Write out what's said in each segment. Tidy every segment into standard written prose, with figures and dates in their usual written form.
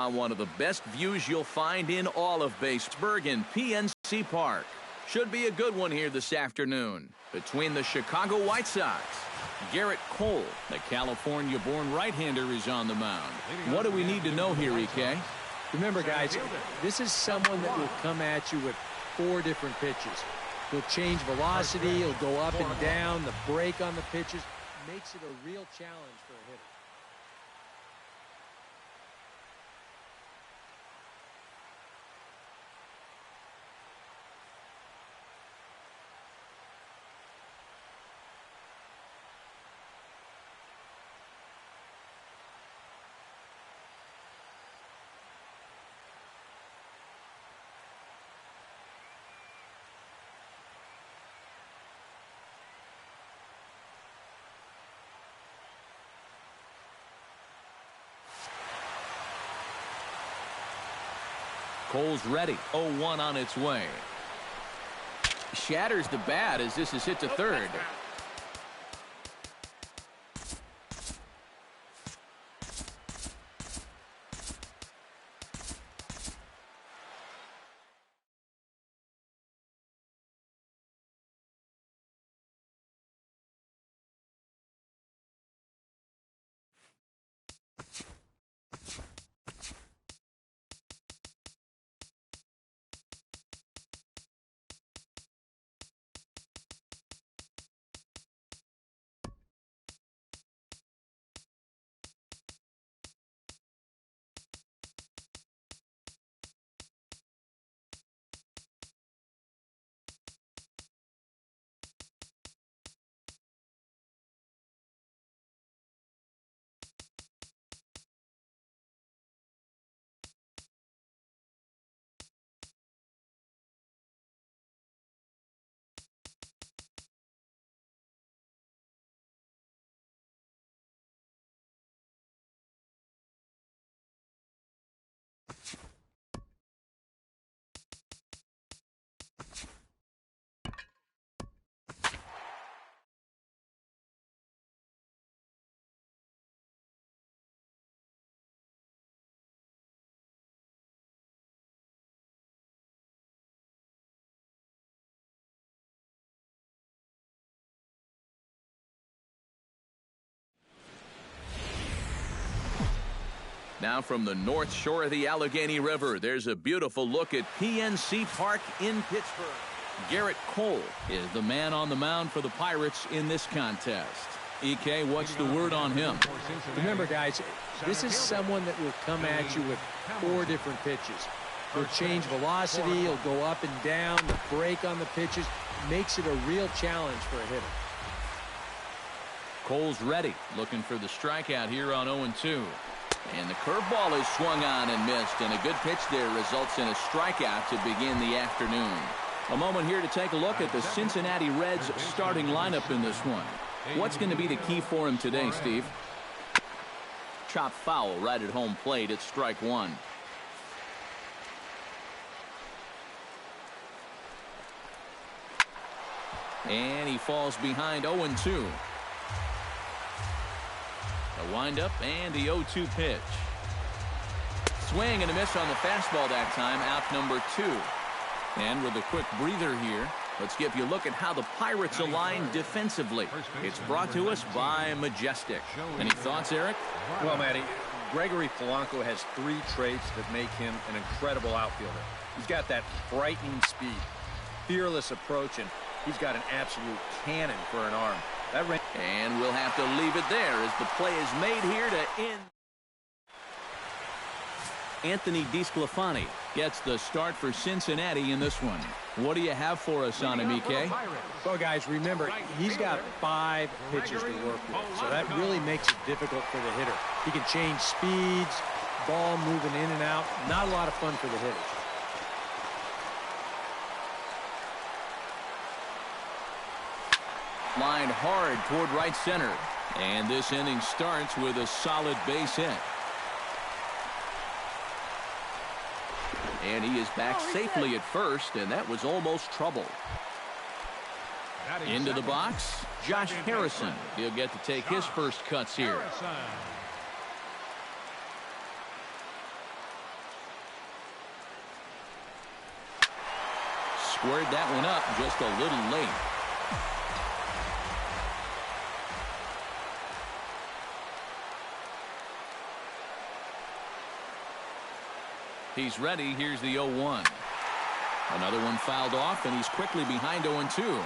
saw one of the best views you'll find in all of Pittsburgh in PNC Park. Should be a good one here this afternoon between the Chicago White Sox. Garrett Cole, the California-born right-hander, is on the mound. What do we need to know here, EK? Remember, guys, this is someone that will come at you with 4 different pitches. He'll change velocity, he'll go up and down, the break on the pitches makes it a real challenge for a hitter. Cole's ready. 0-1 on its way. Shatters the bat as this is hit to third. Now from the north shore of the Allegheny River, there's a beautiful look at PNC Park in Pittsburgh. Garrett Cole is the man on the mound for the Pirates in this contest. EK, what's the word on him? Remember, guys, this is someone that will come at you with 4 different pitches. He'll change velocity, he'll go up and down, the break on the pitches makes it a real challenge for a hitter. Cole's ready, looking for the strikeout here on 0-2. And the curveball is swung on and missed, and a good pitch there results in a strikeout to begin the afternoon. A moment here to take a look at the Cincinnati Reds starting lineup in this one. What's going to be the key for him today, Steve? Chop foul right at home plate. It's strike 1. And he falls behind 0-2. A windup and the 0-2 pitch. Swing and a miss on the fastball that time. Out number 2. And with a quick breather here, let's give you a look at how the Pirates align defensively. It's brought to us by Majestic. Any thoughts, Eric? Well, Matty, Gregory Polanco has 3 traits that make him an incredible outfielder. He's got that frightening speed, fearless approach, and he's got an absolute cannon for an arm. And we'll have to leave it there as the play is made here to end. Anthony DeSclafani gets the start for Cincinnati in this one. What do you have for us on him, EK? Well, guys, remember, he's got 5 pitches to work with, so that really makes it difficult for the hitter. He can change speeds, ball moving in and out. Not a lot of fun for the hitters. Lined hard toward right center. And this inning starts with a solid base hit. And he is back safely at first, and that was almost trouble. Into the box, Josh Harrison. He'll get to take his first cuts here. Squared that one up just a little late. He's ready. Here's the 0-1. Another one fouled off, and he's quickly behind 0-2.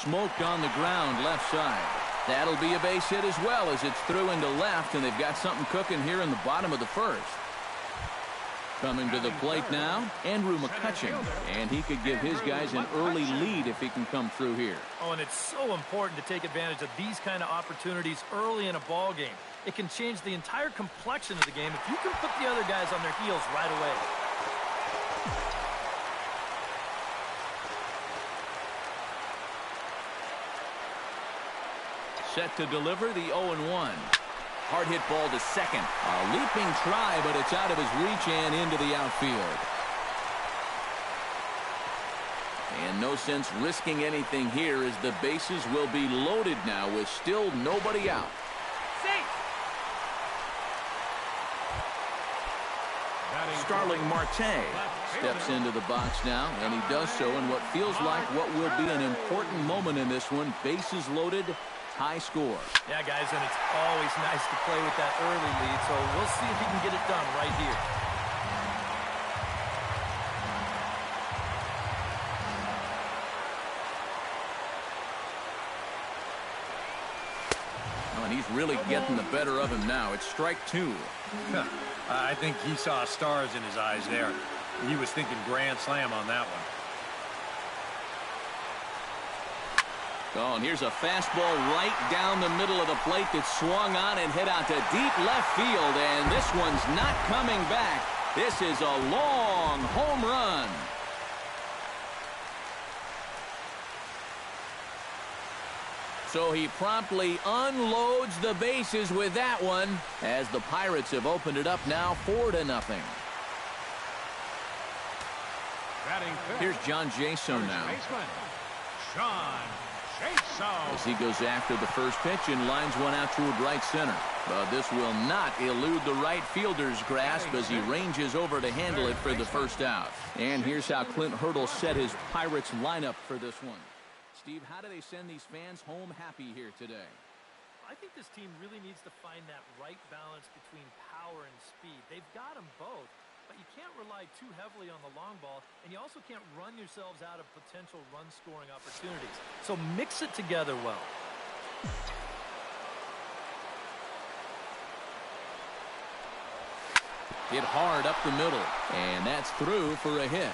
Smoked on the ground left side. That'll be a base hit as well as it's through into left, and they've got something cooking here in the bottom of the first. Coming to the plate now, Andrew McCutcheon, and he could give his guys an early lead if he can come through here. Oh, and it's so important to take advantage of these kind of opportunities early in a ball game. It can change the entire complexion of the game if you can put the other guys on their heels right away. Set to deliver the 0-1. Hard hit ball to second. A leaping try, but it's out of his reach and into the outfield. And no sense risking anything here as the bases will be loaded now with still nobody out. Starling Marte steps into the box now, and he does so in what feels like what will be an important moment in this one. Bases loaded, high score. Yeah, guys, and it's always nice to play with that early lead, so we'll see if he can get it done right here. Oh, and he's really getting the better of him now. It's strike two. I think he saw stars in his eyes there. He was thinking grand slam on that one. Oh, and here's a fastball right down the middle of the plate that swung on and hit out to deep left field, and this one's not coming back. This is a long home run. So he promptly unloads the bases with that one as the Pirates have opened it up now 4-0. Here's John Jason now. As he goes after the first pitch and lines one out toward right center. But this will not elude the right fielder's grasp as he ranges over to handle it for the first out. And here's how Clint Hurdle set his Pirates lineup for this one. Steve, how do they send these fans home happy here today? I think this team really needs to find that right balance between power and speed. They've got them both, but you can't rely too heavily on the long ball, and you also can't run yourselves out of potential run-scoring opportunities. So mix it together well. Hit hard up the middle, and that's through for a hit.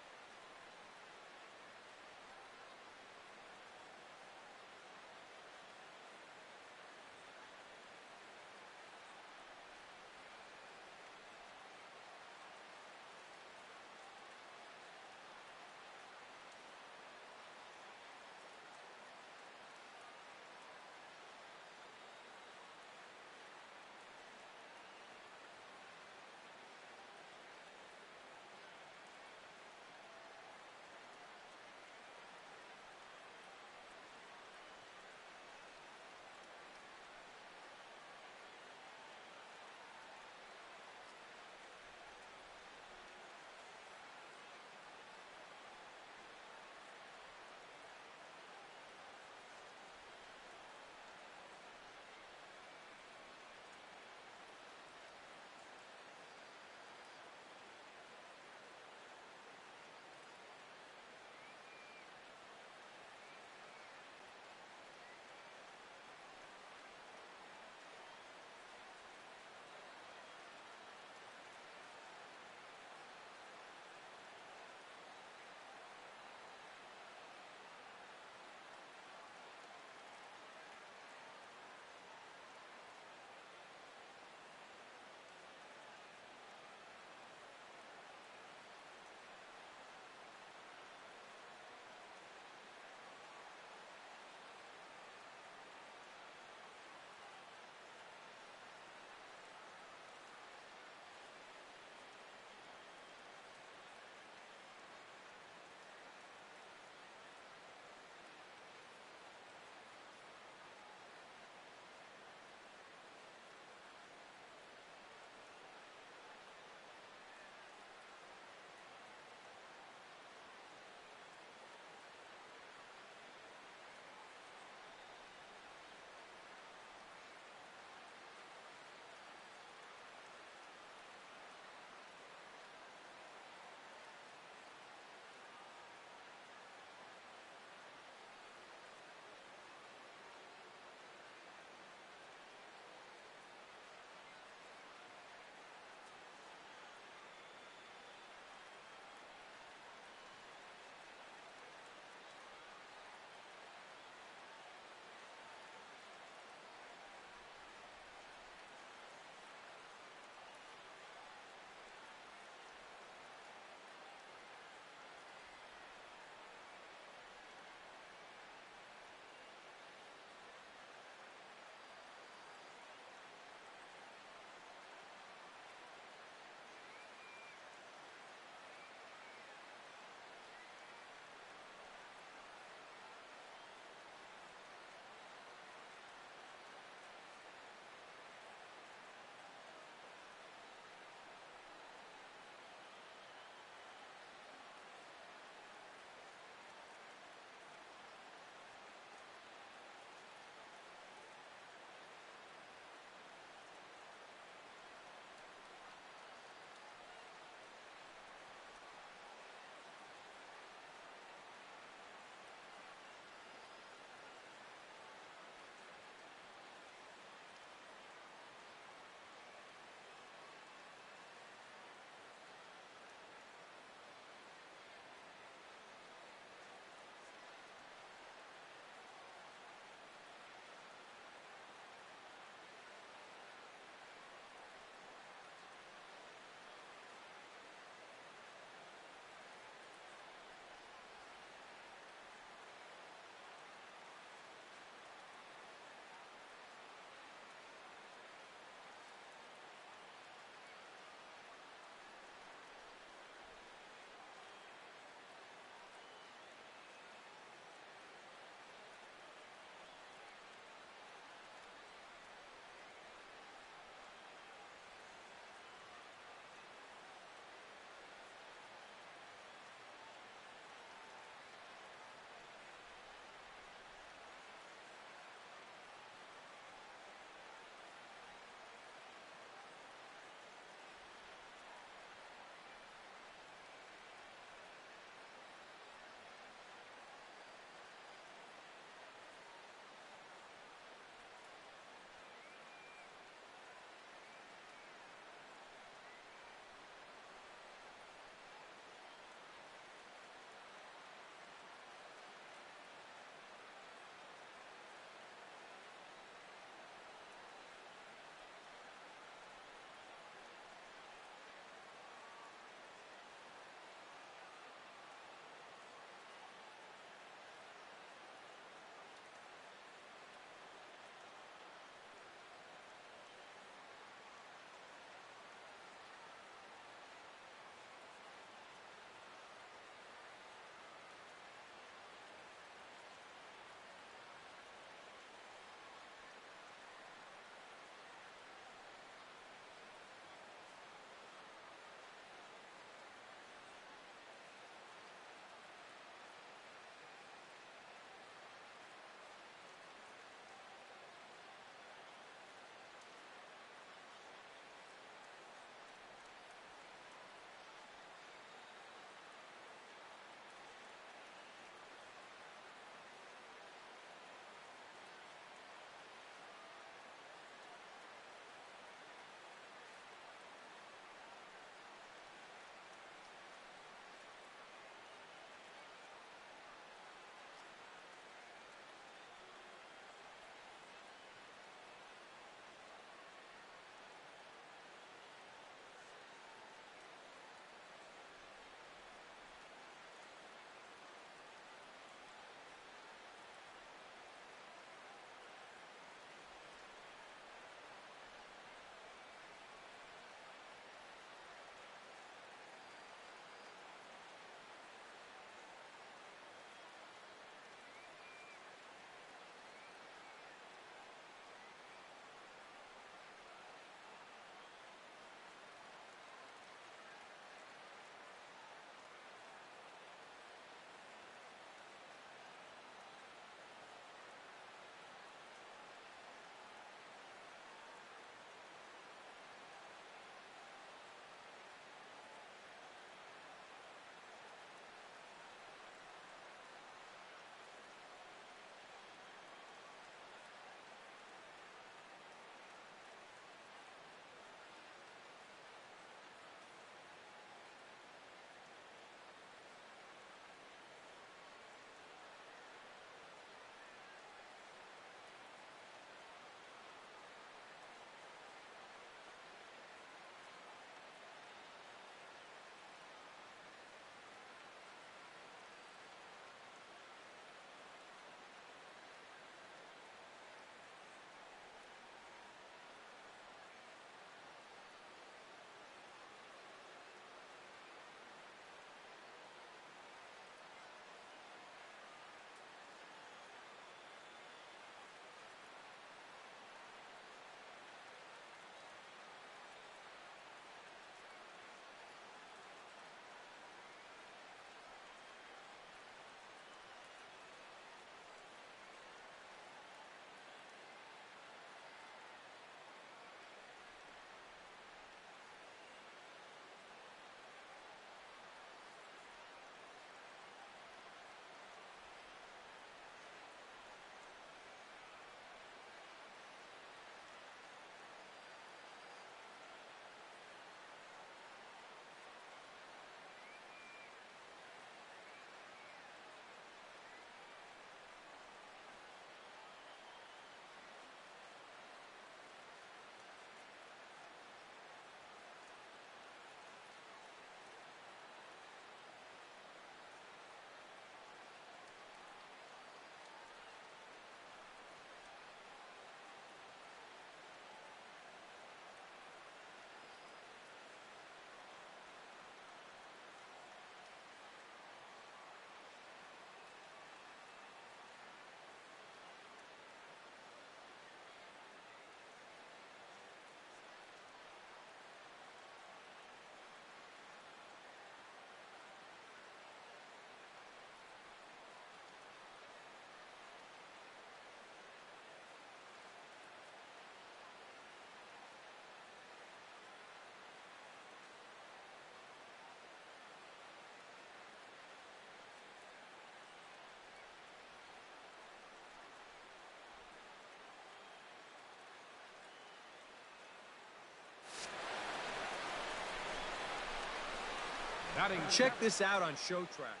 Check this out on Show Track.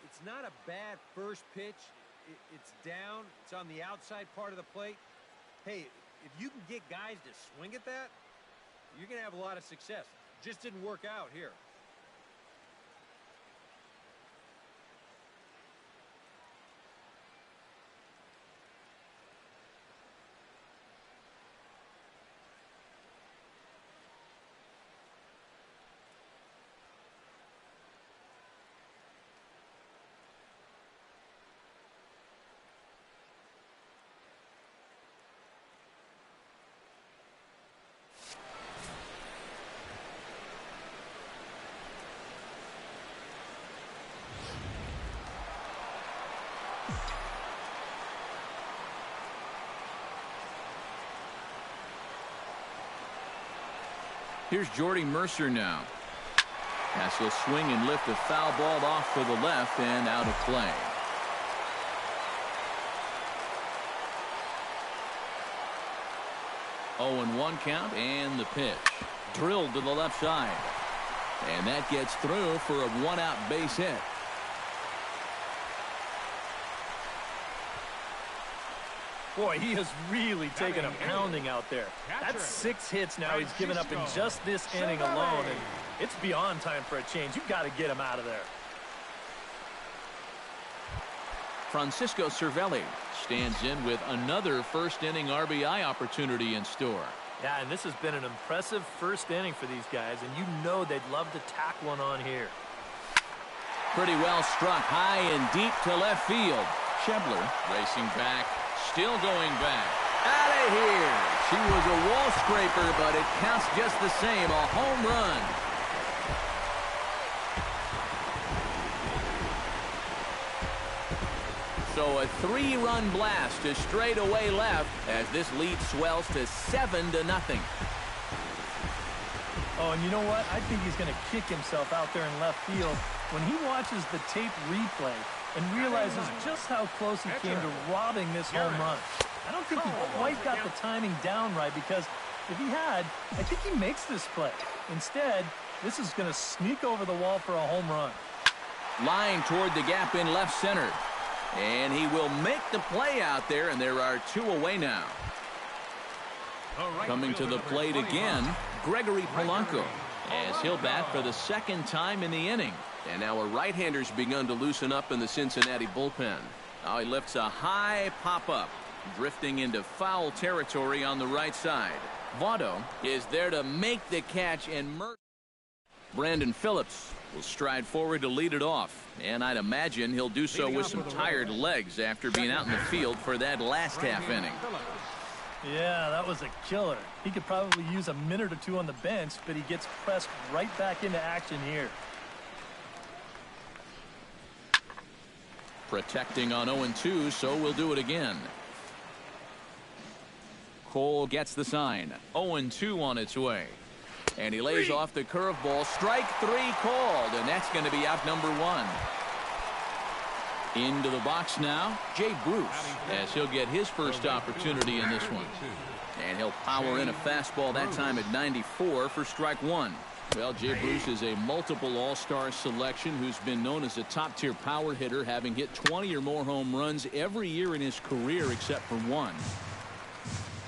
It's not a bad first pitch. It's down. It's on the outside part of the plate. Hey, if you can get guys to swing at that, you're going to have a lot of success. Just didn't work out here. Here's Jordy Mercer now. As he'll swing and lift a foul ball off to the left and out of play. Oh, and 1 count, and the pitch. Drilled to the left side. And that gets through for a 1-out base hit. Boy, he has really taken a pounding out there. That's 6 hits now he's given up in just this inning alone, and it's beyond time for a change. You've got to get him out of there. Francisco Cervelli stands in with another first-inning RBI opportunity in store. Yeah, and this has been an impressive first inning for these guys, and you know they'd love to tack one on here. Pretty well struck high and deep to left field. Schebler racing back. Still going back. Out of here. She was a wall scraper, but it counts just the same. A home run. So a 3-run blast to straightaway left as this lead swells to 7-0. Oh, and you know what? I think he's going to kick himself out there in left field when he watches the tape replay and realizes just how close he came to robbing this home run. I don't think he quite got the timing down right, because if he had, I think he makes this play. Instead, this is going to sneak over the wall for a home run. Line toward the gap in left center. And he will make the play out there, and there are 2 away now. Coming to the plate again, Gregory Polanco, as he'll bat for the 2nd time in the inning. And now a right-hander's begun to loosen up in the Cincinnati bullpen. Now he lifts a high pop-up, drifting into foul territory on the right side. Votto is there to make the catch, and Brandon Phillips will stride forward to lead it off. And I'd imagine he'll do so with some tired legs after being out in the field for that last half inning. Yeah, that was a killer. He could probably use a minute or 2 on the bench, but he gets pressed right back into action here. Protecting on 0-2, so we'll do it again. Cole gets the sign. 0-2 on its way. And he lays off the curveball. Strike 3 called, and that's going to be out number 1. Into the box now, Jay Bruce, as he'll get his first opportunity in this one. And he'll power in a fastball that time at 94 for strike 1. Well, Jay Bruce is a multiple all-star selection who's been known as a top-tier power hitter, having hit 20 or more home runs every year in his career except for 1.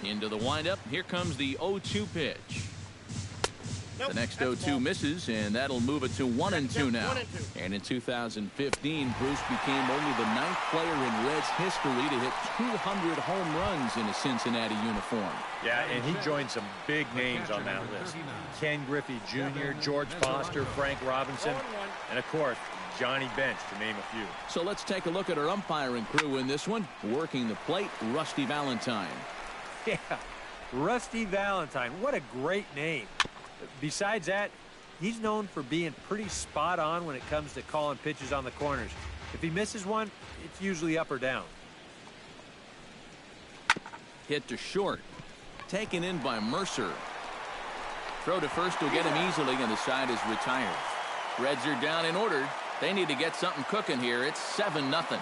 Into the windup. Here comes the 0-2 pitch. The next 0-2 misses, and that'll move it to 1-2 now. And in 2015, Bruce became only the 9th player in Reds history to hit 200 home runs in a Cincinnati uniform. Yeah, and he joined some big names on that list. Ken Griffey Jr., George Foster, Frank Robinson, and of course, Johnny Bench, to name a few. So let's take a look at our umpiring crew in this one. Working the plate, Rusty Valentine. Yeah, Rusty Valentine. What a great name. Besides that, he's known for being pretty spot on when it comes to calling pitches on the corners. If he misses one, it's usually up or down. Hit to short. Taken in by Mercer. Throw to first will get him easily, and the side is retired. Reds are down in order. They need to get something cooking here. It's 7-0.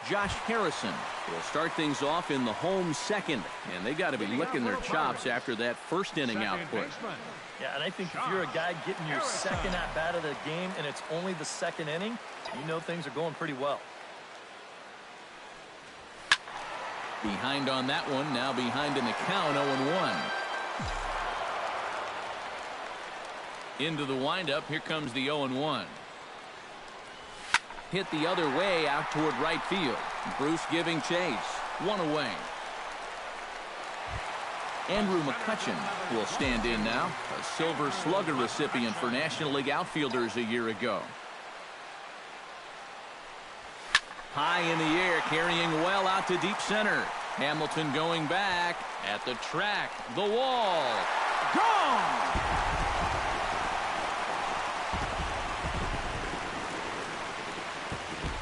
Josh Harrison will start things off in the home second, and they got to be licking their chops after that first inning output. Yeah, and I think if you're a guy getting your second at-bat of the game and it's only the second inning, you know things are going pretty well. Behind on that one, now behind in the count, 0-1. Into the windup, here comes the 0-1. Hit the other way out toward right field. Bruce giving chase. One away. Andrew McCutchen will stand in now, a Silver Slugger recipient for National League outfielders a year ago. High in the air, carrying well out to deep center. Hamilton going back at the track. The wall. Gone!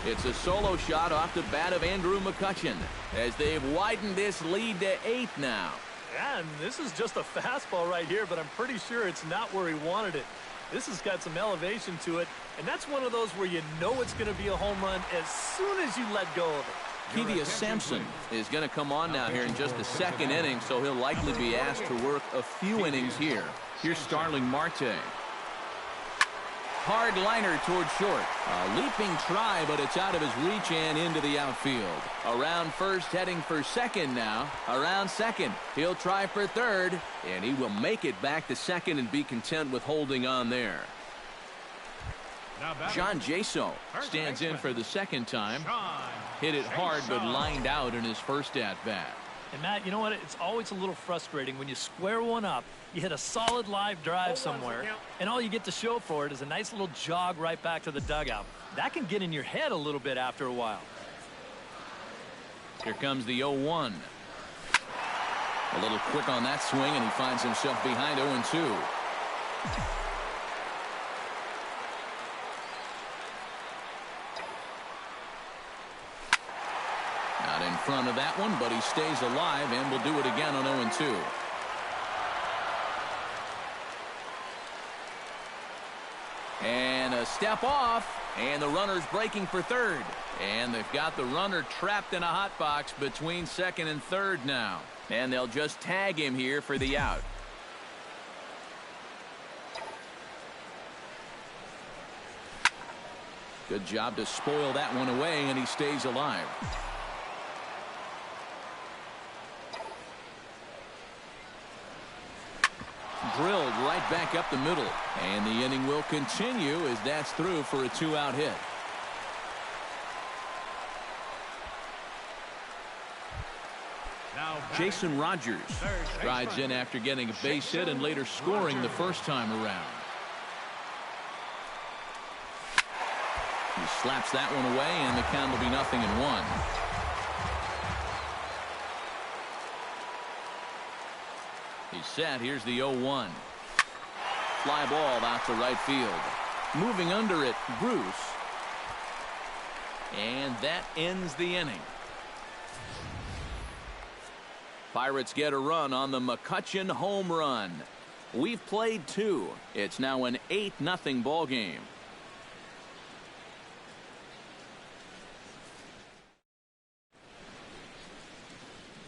It's a solo shot off the bat of Andrew McCutchen as they've widened this lead to 8 now. Yeah, and this is just a fastball right here, but I'm pretty sure it's not where he wanted it. This has got some elevation to it, and that's one of those where you know it's going to be a home run as soon as you let go of it. Kevius Sampson is going to come on now here in just the second inning, so he'll likely be asked to work a few innings here. Here's Starling Marte. Hard liner toward short. A leaping try, but it's out of his reach and into the outfield. Around first, heading for second now. Around second. He'll try for third, and he will make it back to second and be content with holding on there. John Jaso stands in for the second time. Hit it hard, but lined out in his first at-bat. And Matt, you know what? It's always a little frustrating when you square one up, you hit a solid live drive somewhere, and all you get to show for it is a nice little jog right back to the dugout. That can get in your head a little bit after a while. Here comes the 0-1. A little quick on that swing, and he finds himself behind 0-2. Not in front of that one, but he stays alive and will do it again on 0-2. And a step off, and the runner's breaking for third. And they've got the runner trapped in a hot box between second and third now. And they'll just tag him here for the out. Good job to spoil that one away, and he stays alive. Drilled right back up the middle, and the inning will continue as that's through for a 2-out hit. Jason Rogers rides in after getting a base hit and later scoring the first time around. He slaps that one away, and the count will be 0-1. He's set. Here's the 0-1. Fly ball out to right field. Moving under it, Bruce. And that ends the inning. Pirates get a run on the McCutchen home run. We've played 2. It's now an 8-0 ball game.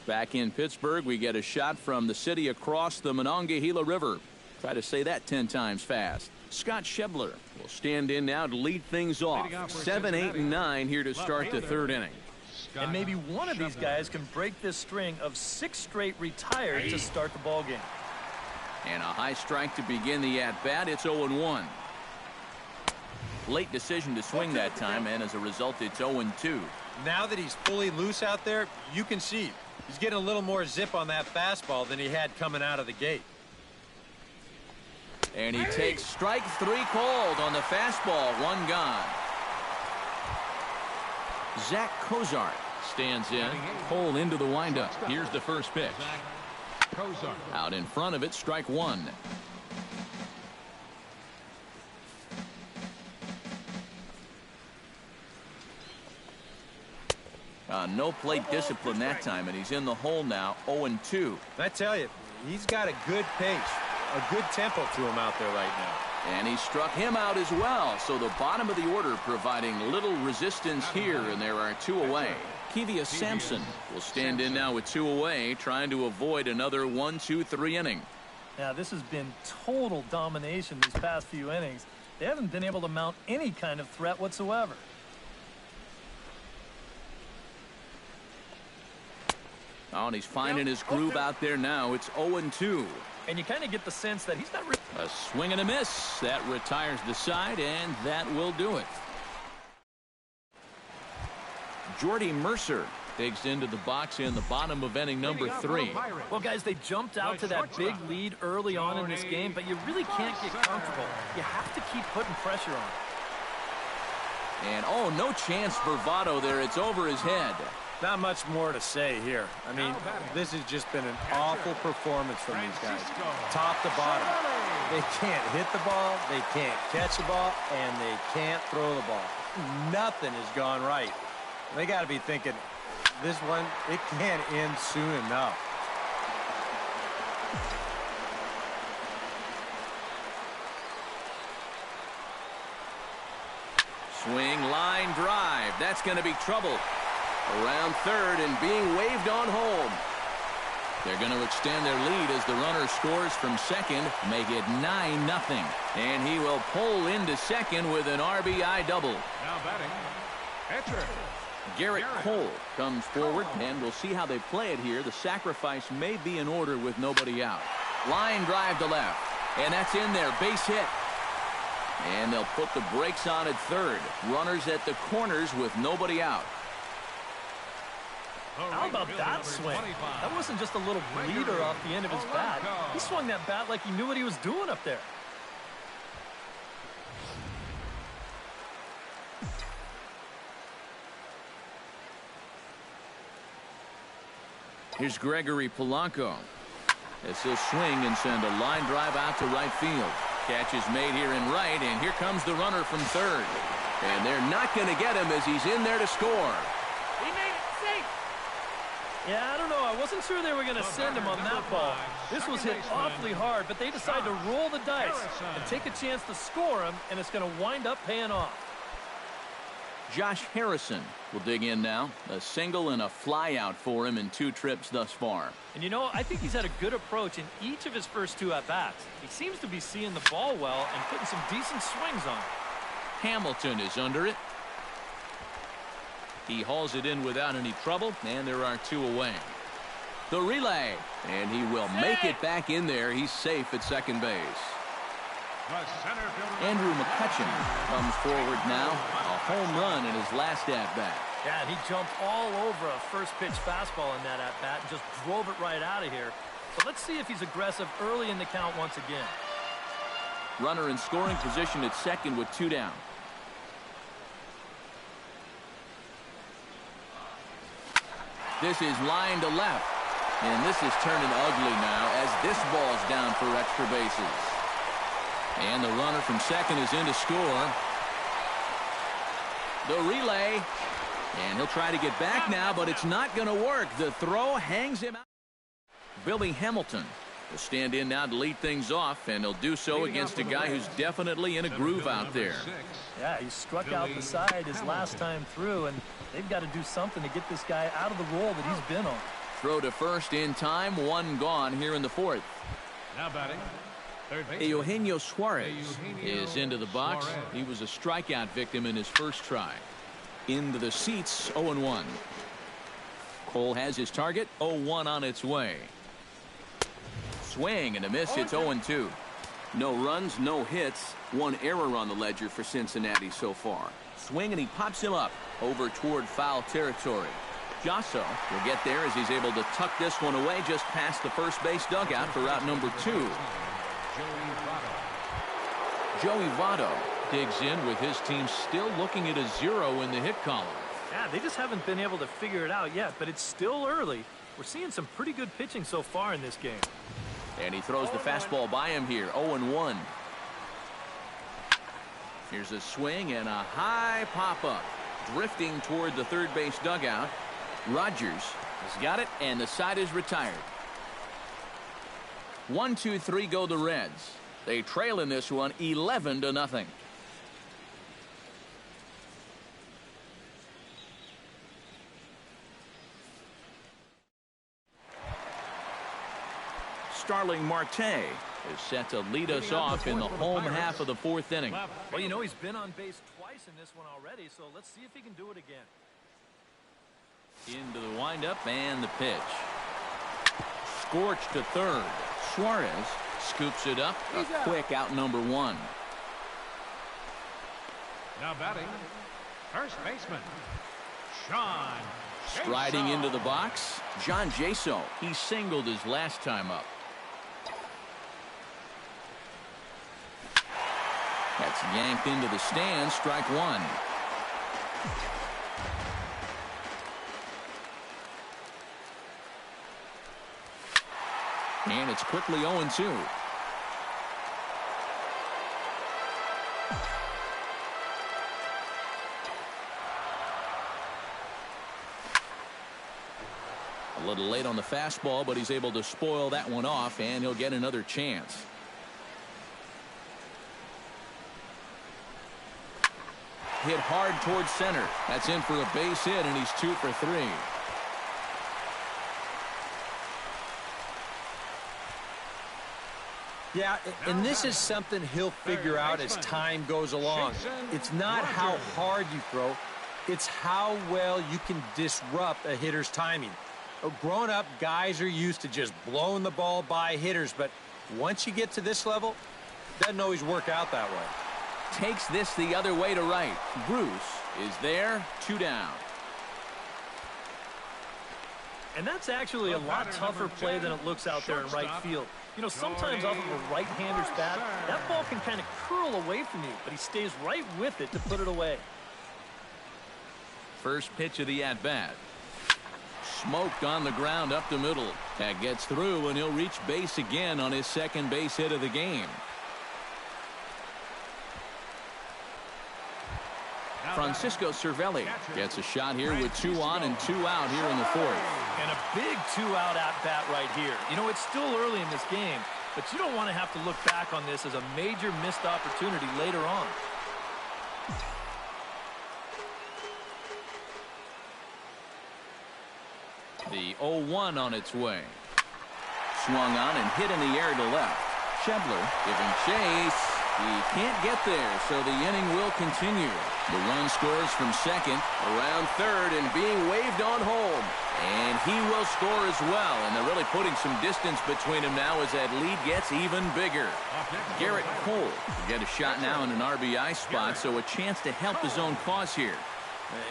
Back in Pittsburgh, we get a shot from the city across the Monongahela River. Try to say that 10 times fast. Scott Schebler will stand in now to lead things off. 7, 8, and 9 here to start the third inning. And maybe one of these guys can break this string of 6 straight retired to start the ball game. And a high strike to begin the at-bat. It's 0-1. Late decision to swing that time, and as a result, it's 0-2. Now that he's fully loose out there, you can see he's getting a little more zip on that fastball than he had coming out of the gate. And he takes strike 3 called on the fastball. 1 gone. Zach Cozart stands in. Cole into the windup. Here's the first pitch. Out in front of it, strike 1. No plate discipline that time, and he's in the hole now. 0-2. I tell you, he's got a good pace, a good tempo to him out there right now. And he struck him out as well. So the bottom of the order providing little resistance here, and there are 2 away. Kevia Sampson will stand in now with 2 away, trying to avoid another 1, 2, 3 inning. Yeah, this has been total domination these past few innings. They haven't been able to mount any kind of threat whatsoever. Oh, and he's finding his groove out there now. It's 0-2. And you kind of get the sense that he's not... A swing and a miss. That retires the side, and that will do it. Jordy Mercer digs into the box in the bottom of inning number 3. Well, guys, they jumped out to that big lead early on in this game, but you really can't get comfortable. You have to keep putting pressure on. And, oh, no chance for Votto there. It's over his head. Not much more to say here. I mean, this has just been an awful performance from these guys. Top to bottom. They can't hit the ball, they can't catch the ball, and they can't throw the ball. Nothing has gone right. They got to be thinking, this one, it can't end soon enough. Swing, line, drive. That's going to be trouble. Around third and being waved on home. They're going to extend their lead as the runner scores from second, make it 9-0. And he will pull into second with an RBI double. Now batting, pitcher. Garrett Cole comes forward, and we'll see how they play it here. The sacrifice may be in order with nobody out. Line drive to left, and that's in there, base hit. And they'll put the brakes on at third. Runners at the corners with nobody out. How about that swing? That wasn't just a little bleeder off the end of his bat. He swung that bat like he knew what he was doing up there. Here's Gregory Polanco. As he'll swing and send a line drive out to right field. Catch is made here in right, and here comes the runner from third. And they're not going to get him as he's in there to score. He made it safe. Yeah, I don't know. I wasn't sure they were going to send him on that ball. This was hit awfully hard, but they decided to roll the dice and take a chance to score him, and it's going to wind up paying off. Josh Harrison will dig in now. A single and a fly out for him in 2 trips thus far. And you know, I think he's had a good approach in each of his first 2 at-bats. He seems to be seeing the ball well and putting some decent swings on it. Hamilton is under it. He hauls it in without any trouble, and there are 2 away. The relay, and he will make it back in there. He's safe at second base. Andrew McCutchen comes forward now. A home run in his last at-bat. Yeah, and he jumped all over a first-pitch fastball in that at-bat and just drove it right out of here. So let's see if he's aggressive early in the count once again. Runner in scoring position at second with 2 down. This is line to left. And this is turning ugly now as this ball's down for extra bases. And the runner from second is in to score. The relay. And he'll try to get back now, but it's not going to work. The throw hangs him out. Billy Hamilton will stand in now to lead things off, and he'll do so against a guy who's definitely in a groove out there. Yeah, he struck out the side his last time through, and they've got to do something to get this guy out of the role that he's been on. Throw to first in time, 1 gone here in the 4th. Now batting, third base. Eugenio Suarez is into the box. He was a strikeout victim in his first try. Into the seats, 0-1. Cole has his target, 0-1 on its way. Swing and a miss, it's 0-2. No runs, no hits, 1 error on the ledger for Cincinnati so far. Swing and he pops him up over toward foul territory. Jasso will get there as he's able to tuck this one away just past the first base dugout for out number 2. Joey Votto digs in with his team still looking at a 0 in the hit column. Yeah, they just haven't been able to figure it out yet, but it's still early. We're seeing some pretty good pitching so far in this game. And he throws the fastball by him here, 0-1. Here's a swing and a high pop-up. Drifting toward the third base dugout. Rogers has got it, and the side is retired. 1, 2, 3 go the Reds. They trail in this one 11-0. Starling Marte is set to lead us off in the home half of the fourth inning. Well, you know, he's been on base twice in this one already, so let's see if he can do it again. Into the windup and the pitch. Scorched to third. Suarez scoops it up. A quick out number one. Now batting, first baseman, Sean. Striding into the box, John Jaso. He singled his last time up. That's yanked into the stands. Strike one. And it's quickly 0-2. A little late on the fastball, but he's able to spoil that one off, and he'll get another chance. Hit hard towards center. That's in for a base hit, and he's 2 for 3. Yeah, and this is something he'll figure out as time goes along. It's not how hard you throw, it's how well you can disrupt a hitter's timing. Growing up, guys are used to just blowing the ball by hitters, but once you get to this level, it doesn't always work out that way. Takes this the other way to right. Bruce is there, 2 down. And that's actually a lot tougher play than it looks out there in right field. You know, sometimes off of a right-hander's bat, that ball can kind of curl away from you, but he stays right with it to put it away. First pitch of the at-bat. Smoked on the ground up the middle. That gets through, and he'll reach base again on his second base hit of the game. Francisco Cervelli gets a shot here with 2 on and 2 out here in the fourth. And a big 2-out at-bat right here. You know, it's still early in this game, but you don't want to have to look back on this as a major missed opportunity later on. The 0-1 on its way. Swung on and hit in the air to left. Schebler giving chase. He can't get there, so the inning will continue. The run scores from second, around third, and being waved on home. And he will score as well, and they're really putting some distance between them now as that lead gets even bigger. Garrett Cole will get a shot now in an RBI spot, so a chance to help his own cause here.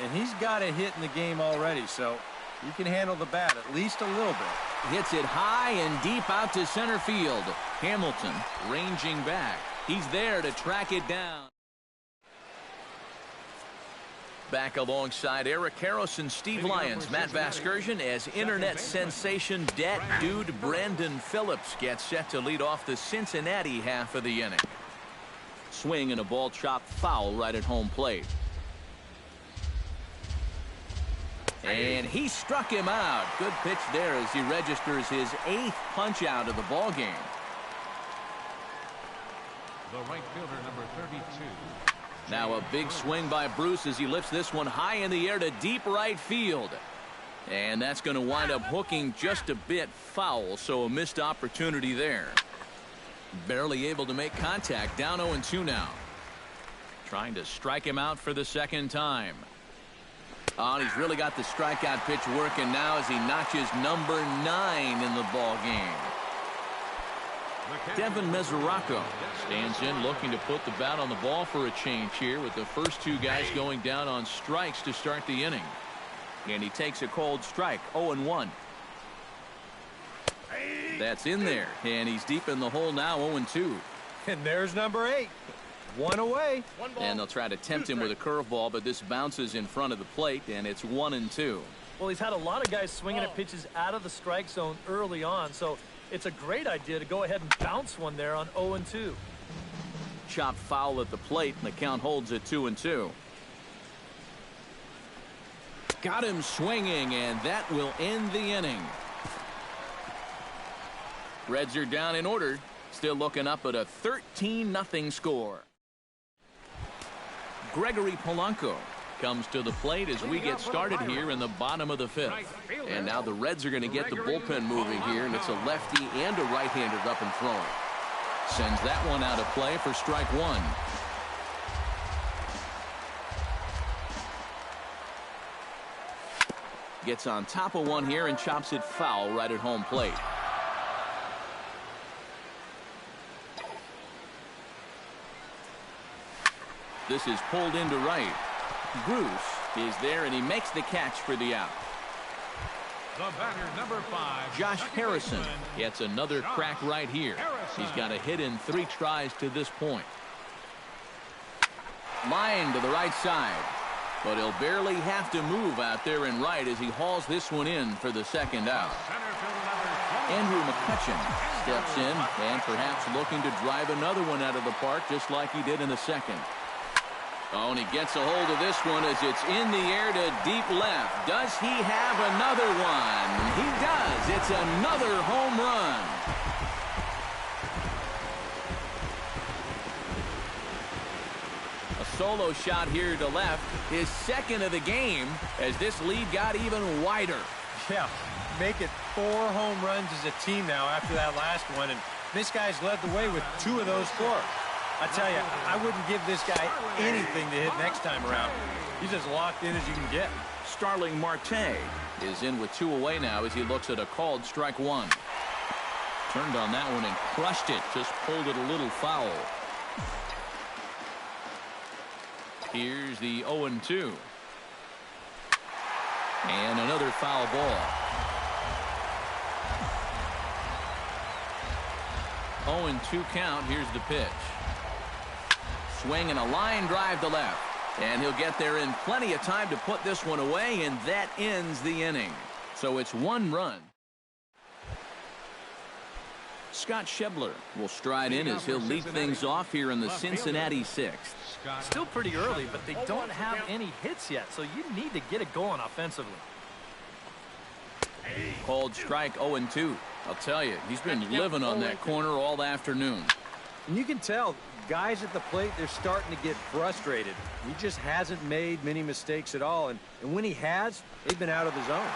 And he's got a hit in the game already, so he can handle the bat at least a little bit. Hits it high and deep out to center field. Hamilton ranging back. He's there to track it down. Back alongside Eric Karros and Steve Lyons, Matt Vasgersian, as internet sensation Dat Dude Brandon Phillips gets set to lead off the Cincinnati half of the inning. Swing and a ball chopped foul right at home plate. And he struck him out. Good pitch there as he registers his 8th punch out of the ball game. The right fielder, number 32. Now a big swing by Bruce as he lifts this one high in the air to deep right field. And that's going to wind up hooking just a bit foul, so a missed opportunity there. Barely able to make contact, down 0-2 now. Trying to strike him out for the second time. Oh, and he's really got the strikeout pitch working now as he notches number 9 in the ball game. Devin Mesoraco stands in looking to put the bat on the ball for a change here with the first 2 guys going down on strikes to start the inning. And he takes a cold strike, 0-1. That's in there, and he's deep in the hole now, 0-2. And there's number 8. 1 away. And they'll try to tempt him with a curveball, but this bounces in front of the plate, and it's 1-2. Well, he's had a lot of guys swinging at pitches out of the strike zone early on, so it's a great idea to go ahead and bounce one there on 0-2. Chopped foul at the plate, and the count holds at 2-2. Got him swinging, and that will end the inning. Reds are down in order. Still looking up at a 13-0 score. Gregory Polanco comes to the plate as we get started here in the bottom of the 5th. And now the Reds are going to get the bullpen moving here, and it's a lefty and a right-hander up and throwing. Sends that one out of play for strike one. Gets on top of one here and chops it foul right at home plate. This is pulled into right. Bruce is there, and he makes the catch for the out. The batter, number 5. Josh Harrison gets another crack right here. He's got a hit in 3 tries to this point. Line to the right side, but he'll barely have to move out there in right as he hauls this one in for the second out. Andrew McCutchen steps in and perhaps looking to drive another one out of the park just like he did in the second. Oh, and he gets a hold of this one as it's in the air to deep left. Does he have another one? He does. It's another home run. A solo shot here to left. His second of the game as this lead got even wider. Yeah, make it 4 home runs as a team now after that last one. And this guy's led the way with 2 of those 4. I tell you, I wouldn't give this guy anything to hit next time around. He's as locked in as you can get. Starling Marte is in with 2 away now as he looks at a called strike one. Turned on that one and crushed it. Just pulled it a little foul. Here's the 0-2. And another foul ball. 0-2 count. Here's the pitch. Swing and a line drive to left. And he'll get there in plenty of time to put this one away, and that ends the inning. So it's 1 run. Scott Schebler will stride in as he'll lead things off here in the Cincinnati 6th. Still pretty early, but they don't have any hits yet, so you need to get it going offensively. Called strike 0-2. I'll tell you, he's been living on that corner all afternoon. And you can tell guys at the plate, they're starting to get frustrated. He just hasn't made many mistakes at all, and when he has, they've been out of the zone.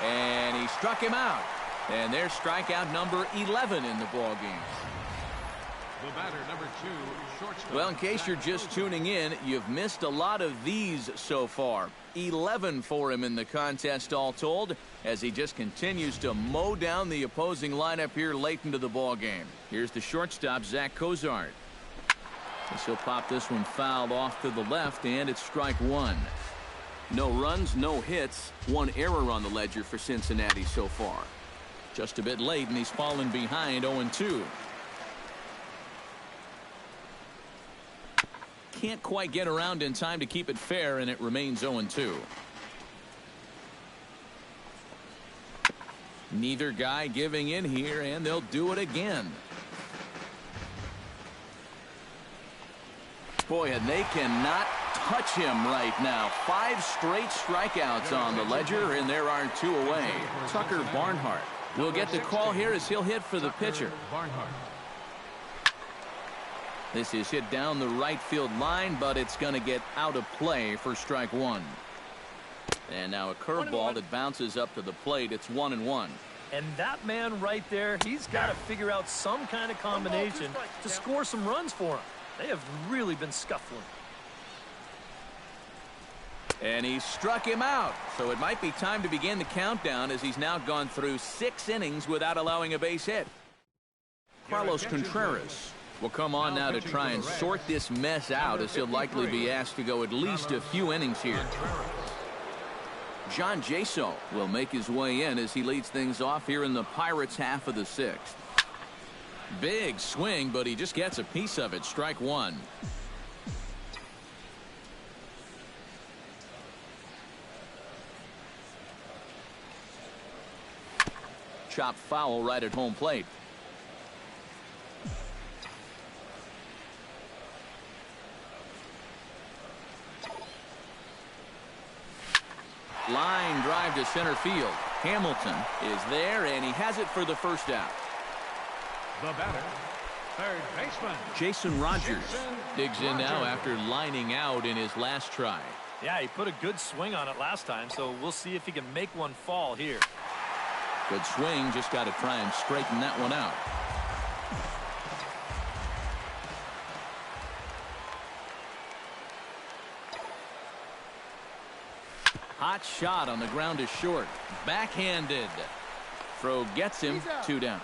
And he struck him out. And there's strikeout number 11 in the ball game. The batter, number 2, shortstop. Well, in case you're just tuning in, you've missed a lot of these so far. 11 for him in the contest all told, as he just continues to mow down the opposing lineup here late into the ball game. Here's the shortstop, Zach Cozart. As he'll pop this one fouled off to the left, and it's strike one. No runs, no hits, 1 error on the ledger for Cincinnati so far. Just a bit late, and he's fallen behind 0-2. Can't quite get around in time to keep it fair, and it remains 0-2. Neither guy giving in here, and they'll do it again. Boy, and they cannot touch him right now. 5 straight strikeouts on the ledger, and there are 2 away. Tucker Barnhart will get the call here as he'll hit for the pitcher. This is hit down the right field line, but it's going to get out of play for strike one. And now a curveball that bounces up to the plate. It's 1-1. And that man right there, he's got to figure out some kind of combination to score some runs for him. They have really been scuffling. And he struck him out. So it might be time to begin the countdown as he's now gone through 6 innings without allowing a base hit. Carlos Contreras will come on now to try and sort this mess out as he'll likely be asked to go at least a few innings here. John Jaso will make his way in as he leads things off here in the Pirates' half of the 6th. Big swing, but he just gets a piece of it. Strike one. Chop foul right at home plate. Line drive to center field. Hamilton is there, and he has it for the first out. The batter, third baseman, Jason Rogers digs in now after lining out in his last try. Yeah, he put a good swing on it last time, so we'll see if he can make one fall here. Good swing, just got to try and straighten that one out. Hot shot on the ground is short. Backhanded. Throw gets him 2 down.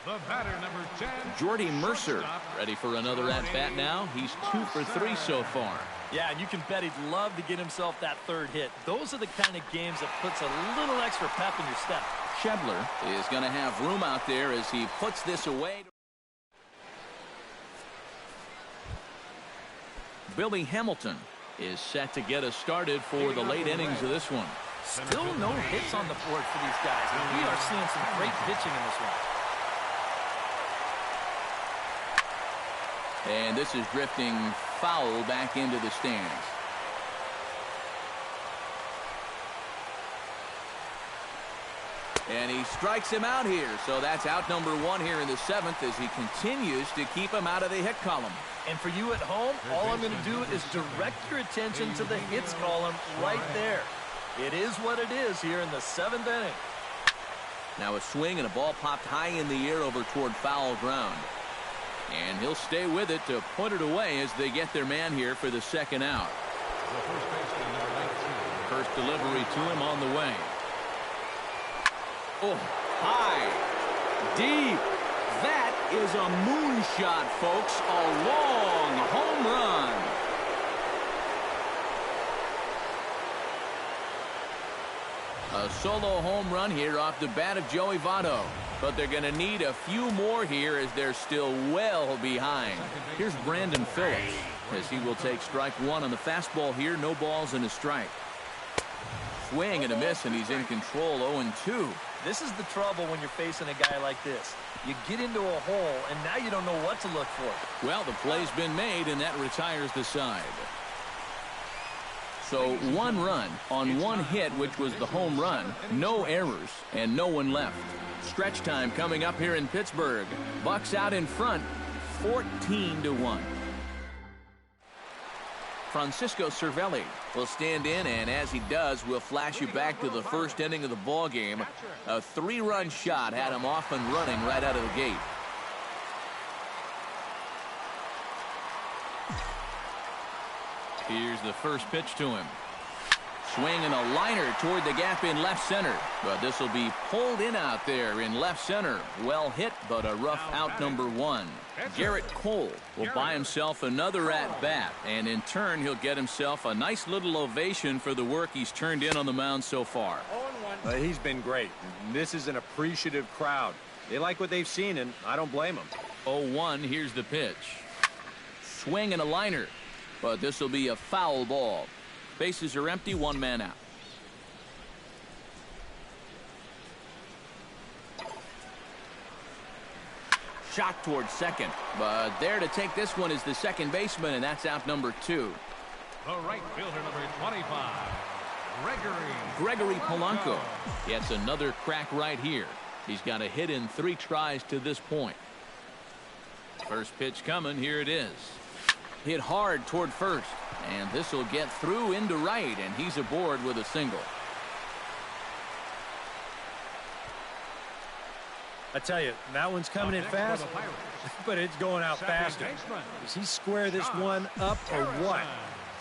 the batter, number 10, Jordy Mercer shortstop, ready for another at-bat now. He's 2 for 3 so far. Yeah, and you can bet he'd love to get himself that third hit. Those are the kind of games that puts a little extra pep in your step. Schebler is going to have room out there as he puts this away. Billy Hamilton is set to get us started for the late innings of this one. Still no hits on the board for these guys. And we are seeing some great pitching in this one. And this is drifting foul back into the stands. And he strikes him out here. So that's out number 1 here in the 7th as he continues to keep him out of the hit column. And for you at home, all I'm going to do is direct your attention to the hits column right there. It is what it is here in the 7th inning. Now a swing and a ball popped high in the air over toward foul ground. And he'll stay with it to put it away as they get their man here for the second out. the first baseman, number 19. First delivery to him on the way. Oh, high, deep. That is a moonshot, folks. A long home run. A solo home run here off the bat of Joey Votto. But they're going to need a few more here as they're still well behind. Here's Brandon Phillips as he will take strike 1 on the fastball here. No balls and a strike. Swing and a miss, and he's in control 0-2. This is the trouble when you're facing a guy like this. You get into a hole, and now you don't know what to look for. Well, the play's been made, and that retires the side. So 1 run on 1 hit, which was the home run, no errors, and no one left. Stretch time coming up here in Pittsburgh. Bucks out in front, 14-1. Francisco Cervelli will stand in, and as he does, we'll flash you back to the first inning of the ball game. A 3-run shot had him off and running right out of the gate. Here's the first pitch to him. Swing and a liner toward the gap in left center. But this will be pulled in out there in left center. Well hit, but a rough out number 1. Garrett Cole will buy himself another at-bat. And in turn, he'll get himself a nice little ovation for the work he's turned in on the mound so far. He's been great. This is an appreciative crowd. They like what they've seen, and I don't blame them. 0-1, here's the pitch. Swing and a liner. But this will be a foul ball. Bases are empty, 1 man out. Shot towards second, but there to take this one is the second baseman, and that's out number 2. The right fielder, number 25, Gregory Polanco gets another crack right here. He's got a hit in 3 tries to this point. First pitch coming, here it is. Hit hard toward first, and this will get through into right, and he's aboard with a single. I tell you, that one's coming in fast, but it's going out faster. Does he square this one up or what?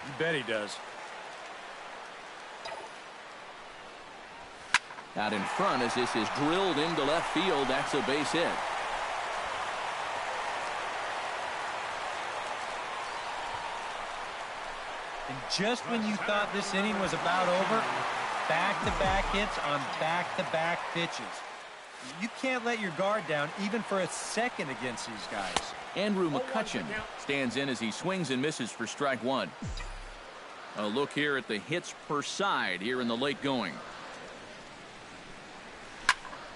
You bet he does. Out in front as this is drilled into left field. That's a base hit. And just when you thought this inning was about over, back-to-back hits on back-to-back pitches. You can't let your guard down even for a second against these guys. Andrew McCutchen stands in as he swings and misses for strike 1. A look here at the hits per side here in the late going.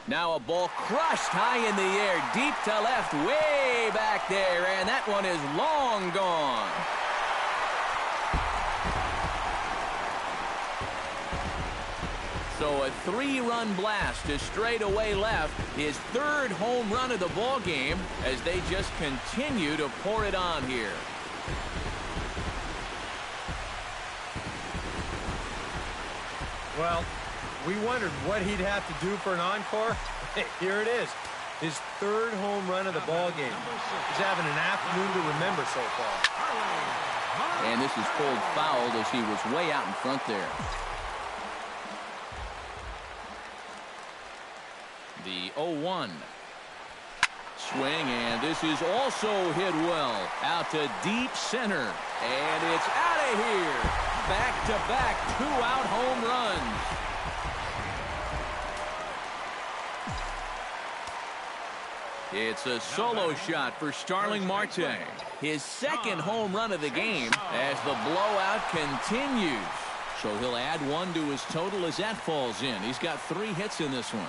Now a ball crushed high in the air, deep to left, way back there, and that one is long gone. So a 3-run blast to straightaway left, his 3rd home run of the ball game as they just continue to pour it on here. Well, we wondered what he'd have to do for an encore. Hey, here it is. His 3rd home run of the ball game. He's having an afternoon to remember so far. And this is pulled foul as he was way out in front there. The 0-1. Swing, and this is also hit well. Out to deep center. And it's out of here. Back-to-back 2-out home runs. It's a solo shot for Starling Marte. His 2nd home run of the game as the blowout continues. So he'll add 1 to his total as that falls in. He's got 3 hits in this one.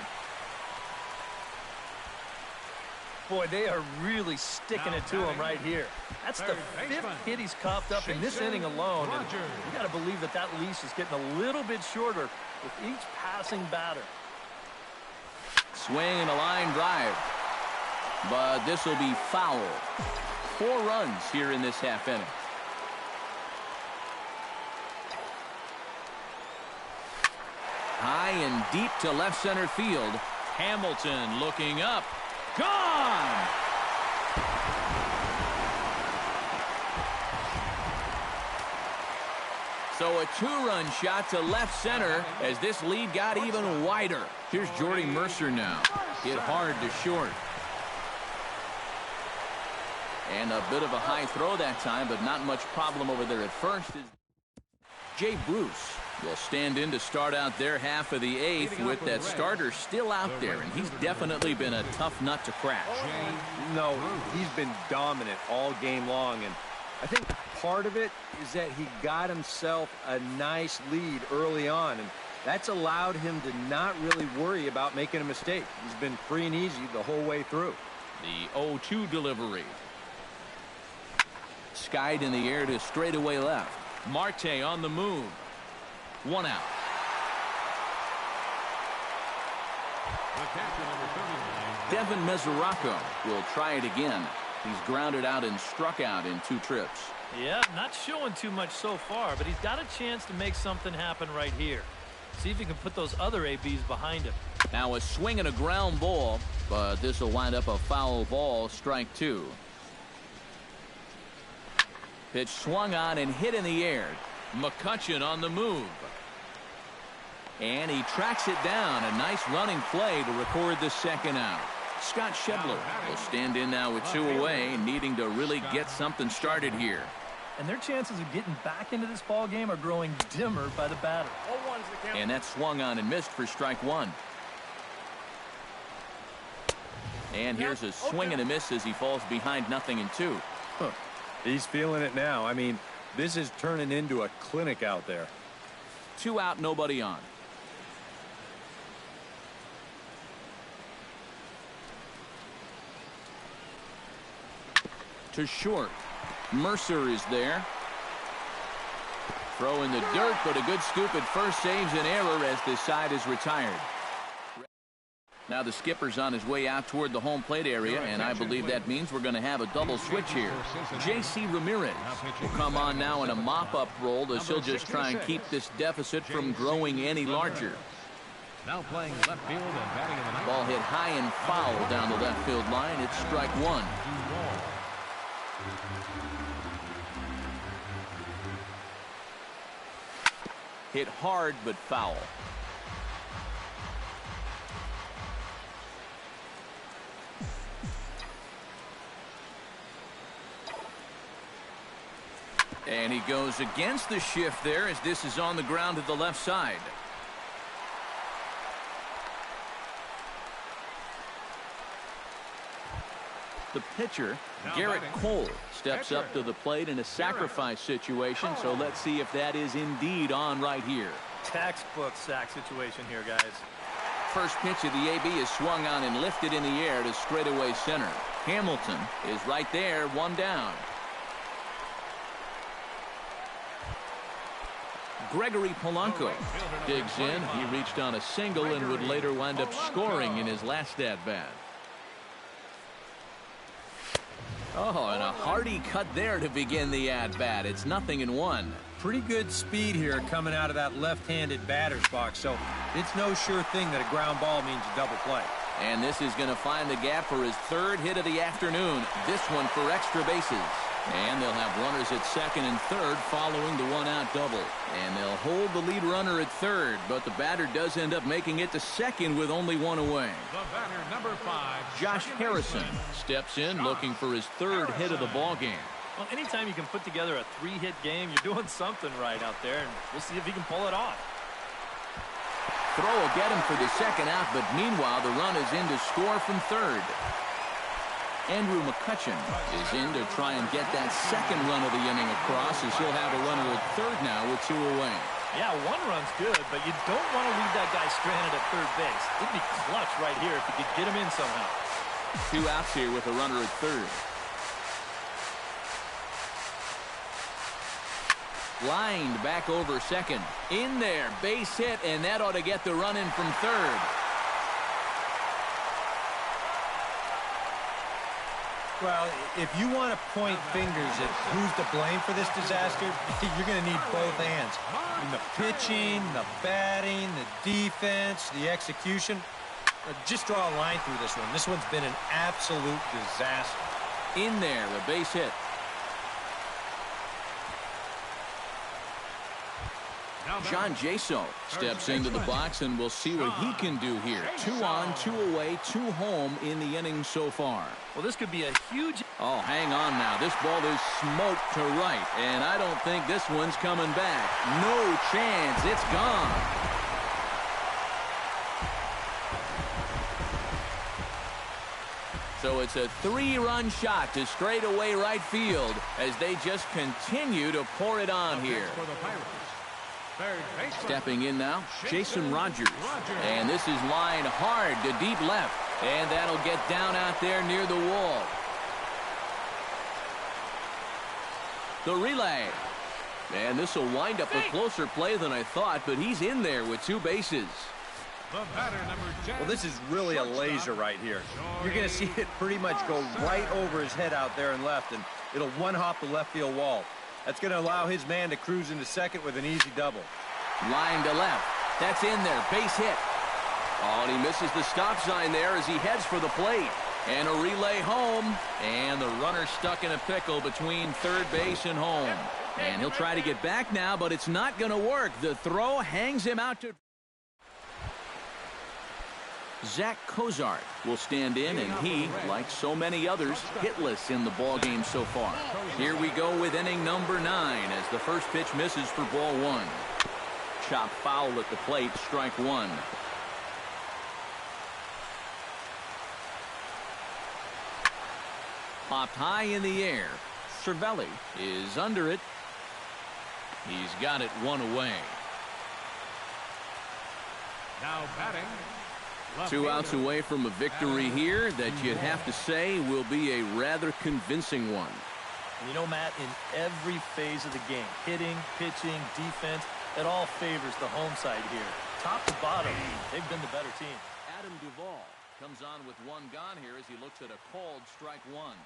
Boy, they are really sticking it to him right here. That's the 5th hit he's coughed up in this inning alone. And you got to believe that that leash is getting a little bit shorter with each passing batter. Swing and a line drive. But this will be foul. 4 runs here in this half inning. High and deep to left center field. Hamilton looking up. Gone! So a 2-run shot to left center as this lead got even wider. Here's Jordy Mercer now. Hit hard to short. And a bit of a high throw that time, but not much problem over there at first. Jay Bruce will stand in to start out their half of the 8th with that starter still out there, and he's definitely been a tough nut to crack. No, he's been dominant all game long, and I think part of it is that he got himself a nice lead early on, and that's allowed him to not really worry about making a mistake. He's been free and easy the whole way through. The 0-2 delivery. Skied in the air to straightaway left. Marte on the move. 1 out. Devin Mesoraco will try it again. He's grounded out and struck out in 2 trips. Yeah, not showing too much so far, but he's got a chance to make something happen right here. See if he can put those other ABs behind him. Now a swing and a ground ball, but this will wind up a foul ball, strike 2. Pitch swung on and hit in the air. McCutchen on the move. And he tracks it down. A nice running play to record the 2nd out. Scott Schebler will stand in now with 2 away, needing to really get something started here. And their chances of getting back into this ball game are growing dimmer by the batter. And that swung on and missed for strike 1. And here's a swing and a miss as he falls behind 0-2. Huh. He's feeling it now. I mean, this is turning into a clinic out there. 2 out, nobody on. To short. Mercer is there. Throw in the dirt, but a good scoop at first saves an error as this side is retired. Now the skipper's on his way out toward the home plate area, and I believe that means we're going to have a double switch here. J.C. Ramirez will come on now in a mop-up role as he'll just try and keep this deficit from growing any larger. Now playing left field and batting in the ninth. Ball hit high and foul down the left field line. It's strike 1. Hit hard but foul. And he goes against the shift there as this is on the ground to the left side. The pitcher, Garrett Cole, steps up to the plate in a sacrifice situation, so let's see if that is indeed on right here. Textbook sack situation here, guys. First pitch of the AB is swung on and lifted in the air to straightaway center. Hamilton is right there, 1 down. Gregory Polanco digs in. He reached on a single and would later wind up scoring in his last at-bat. Oh, and a hearty cut there to begin the at-bat. It's 0-1. Pretty good speed here coming out of that left-handed batter's box, so it's no sure thing that a ground ball means a double play. And this is going to find the gap for his third hit of the afternoon. This one for extra bases. And they'll have runners at second and third following the one-out double. And they'll hold the lead runner at third, but the batter does end up making it to second with only one away. The batter, number 5, Josh Harrison steps in looking for his third hit of the ball game. Well, anytime you can put together a 3-hit game, you're doing something right out there, and we'll see if he can pull it off. Throw will get him for the second out, but meanwhile the run is in to score from third. Andrew McCutchen is in to try and get that second run of the inning across, as he'll have a runner at third now with 2 away. Yeah, 1 run's good, but you don't want to leave that guy stranded at third base. It'd be clutch right here if you could get him in somehow. 2 outs here with a runner at third. Lined back over second. In there, base hit, and that ought to get the run in from third. Well, if you want to point fingers at who's to blame for this disaster, you're going to need both hands. In the pitching, the batting, the defense, the execution. Just draw a line through this one. This one's been an absolute disaster. In there, a base hit. John Jaso steps into the box, and we'll see what he can do here. 2 on, 2 away, 2 home in the inning so far. Well, this could be a huge... Oh, hang on now. This ball is smoked to right, and I don't think this one's coming back. No chance. It's gone. So it's a 3-run shot to straightaway right field as they just continue to pour it on here. Stepping in now, Jason Rogers. And this is lined hard to deep left. And that'll get down out there near the wall. The relay. And this will wind up a closer play than I thought, but he's in there with 2 bases. The batter, number 10. Well, this is really a laser right here. You're going to see it pretty much go right over his head out there and left, and it'll one-hop the left field wall. That's going to allow his man to cruise into second with an easy double. Line to left. That's in there. Base hit. Oh, and he misses the stop sign there as he heads for the plate. And a relay home. And the runner stuck in a pickle between third base and home. And he'll try to get back now, but it's not going to work. The throw hangs him out to... Zach Cozart will stand in, and he, like so many others, hitless in the ball game so far. Here we go with inning number 9 as the first pitch misses for ball 1. Chop foul at the plate, strike 1. Popped high in the air. Cervelli is under it. He's got it 1 away. Now batting. 2 outs away from a victory here that you'd have to say will be a rather convincing one. You know, Matt, in every phase of the game, hitting, pitching, defense, it all favors the home side here. Top to bottom, they've been the better team. Adam Duvall comes on with 1 gone here as he looks at a called strike 1.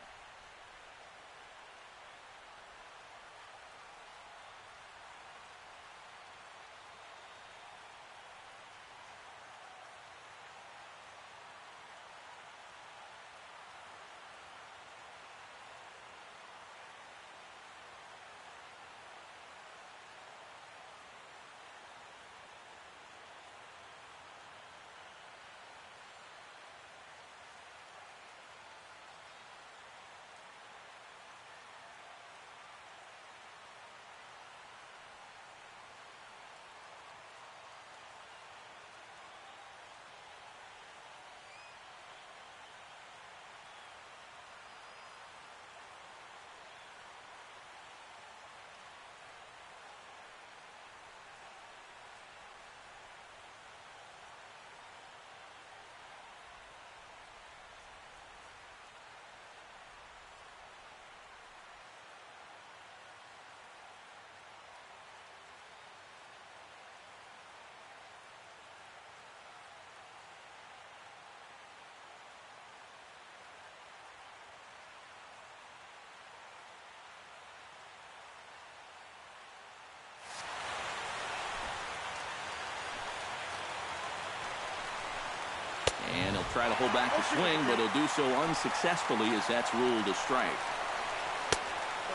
Try to hold back the swing, but he'll do so unsuccessfully as that's ruled a strike.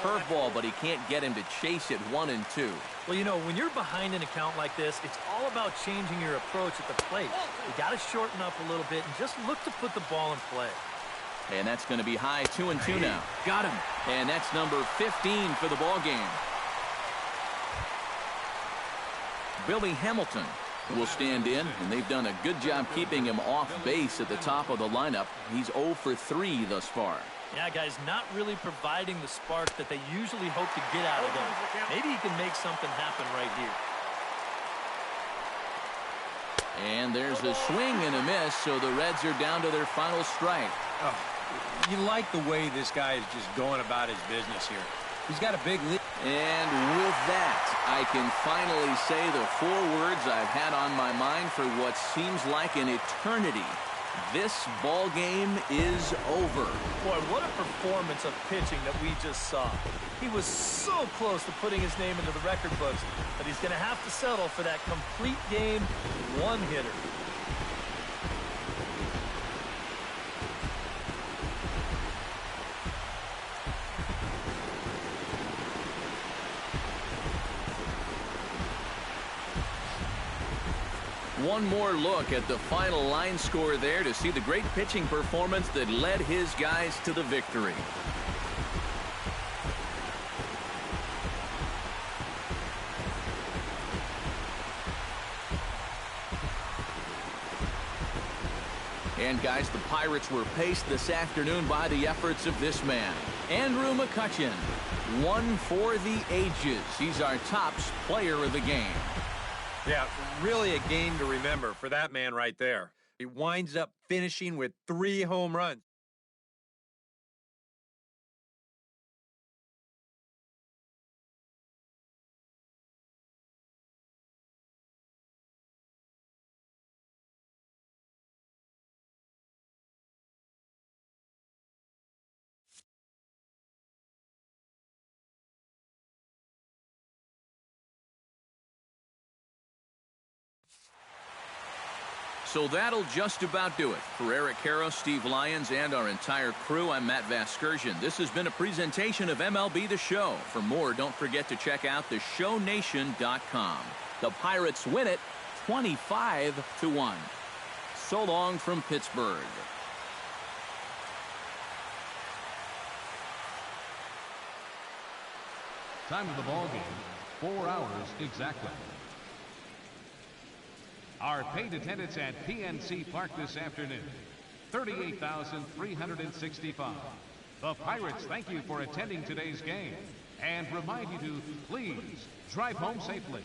Curveball, but he can't get him to chase it 1-2. Well, you know, when you're behind an account like this, it's all about changing your approach at the plate. You got to shorten up a little bit and just look to put the ball in play. And that's going to be high 2-2 now. Got him. And that's number 15 for the ball game. Billy Hamilton will stand in, and they've done a good job keeping him off base at the top of the lineup. He's 0 for 3 thus far. Yeah, guys, not really providing the spark that they usually hope to get out of him. Maybe he can make something happen right here. And there's a swing and a miss, so the Reds are down to their final strike. Oh, you like the way this guy is just going about his business here. He's got a big lead. And with that, I can finally say the 4 words I've had on my mind for what seems like an eternity. This ball game is over. Boy, what a performance of pitching that we just saw. He was so close to putting his name into the record books, but he's going to have to settle for that complete game one-hitter. One more look at the final line score there to see the great pitching performance that led his guys to the victory. And guys, the Pirates were paced this afternoon by the efforts of this man, Andrew McCutchen. 1 for the ages. He's our tops player of the game. Yeah, really a game to remember for that man right there. He winds up finishing with 3 home runs. So that'll just about do it. For Eric Caro, Steve Lyons, and our entire crew, I'm Matt Vasgersian. This has been a presentation of MLB The Show. For more, don't forget to check out theshownation.com. The Pirates win it 25-1. So long from Pittsburgh. Time of the ball game, 4 hours exactly. Our paid attendance at PNC Park this afternoon, 38,365. The Pirates thank you for attending today's game and remind you to please drive home safely.